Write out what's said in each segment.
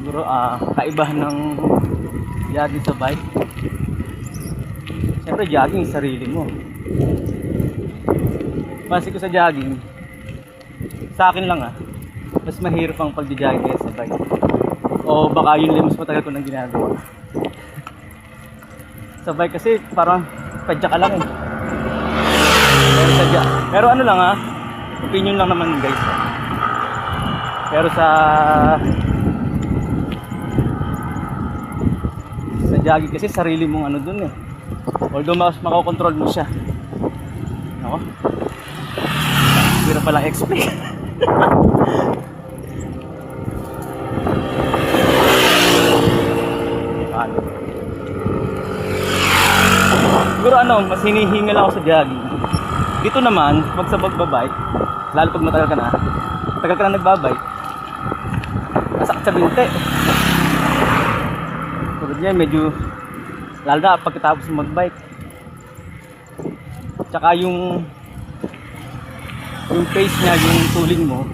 Siguro kaibahan ng jogging sa bike. Siyempre jogging sarili mo. Base ko sa jogging, sa akin lang mas mahirap ang pagja-jogging kaysa sa bike. O baka yun lang mas matagal ko nang ginagawa. Sa bike kasi parang padya ka lang eh. Pero ano lang opinion lang naman guys. Pero sa jogging kasi sarili mong ano dun eh. Although mas makokontrol mo siya. Ako? Hirap palang explain. Siguro mas hinihingal ako sa jogging. Dito naman, pag sa pagbabike, lalo pag matagal ka na nagbabike, masakit sa binte. Tulad niya, medyo, lalo na pagkatapos magbike. Tsaka yung pace niya, yung tuling mo,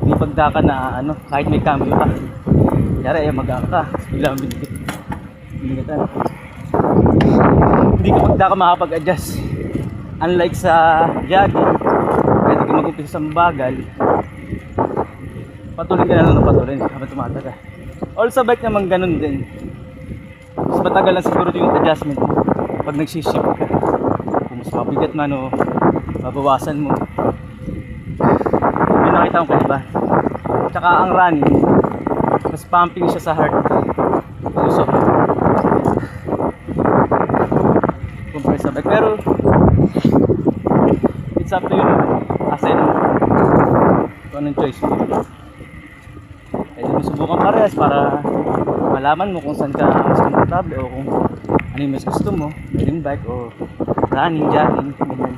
hindi pagdaka na kahit may cambio ka. Kaya mag-ako ka, biglang binigatan. Hindi ka pagdaka makapag-adjust. Unlike sa jogging, pwede ka mag-umpisa sa mabagal, patuloy ka na lang ng patuloy habang tumatagal. All sa bike naman ganun din. Mas matagal lang siguro yung adjustment mo pag nagsishift ka. Kung mas mabigat man o mabawasan mo, yun nakita kong kaiba. Tsaka ang running, mas pumping siya sa heart. Puso compare sa bike. Pero it's up to you kasi kung anong choice mo. Pwede mo subukan parehas para malaman mo kung saan ka mas komportable o kung ano yung mas gusto mo, riding bike o running, jogging, ganyan.